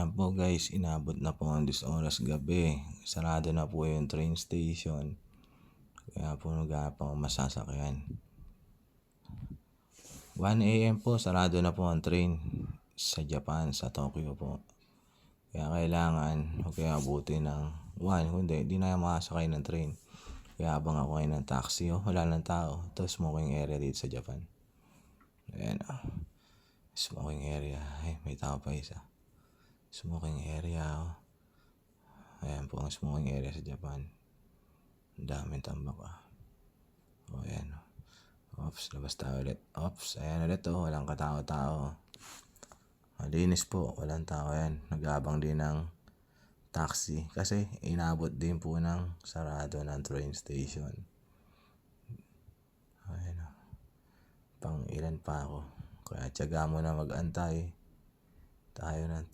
Ayan po guys, inabot na po ang 10 oras gabi. Sarado na po yung train station. Kaya po naghahanap ako masasakyan. 1 AM po, sarado na po ang train sa Japan, sa Tokyo po. Kaya kailangan, huwag kayo abuti ng 1. Kundi, di na makasakay ng train. Kaya abang ako ngayon ng taxi. Wala ng tao. Ito, smoking area dito sa Japan. Ayan smoking area. Ay, may tao pa isa. Smoking area. Ayan po ang smoking area sa Japan. Ang daming tambak ayan. Oops, labas tayo ulit. Oops, ayan ulit walang katao-tao. Malinis po, walang tao yan. Nag-aabang din ng taxi kasi inabot din po ng sarado ng train station. Ayan pang ilan pa ako. Kaya tiyaga mo na mag-antay. Tayo ng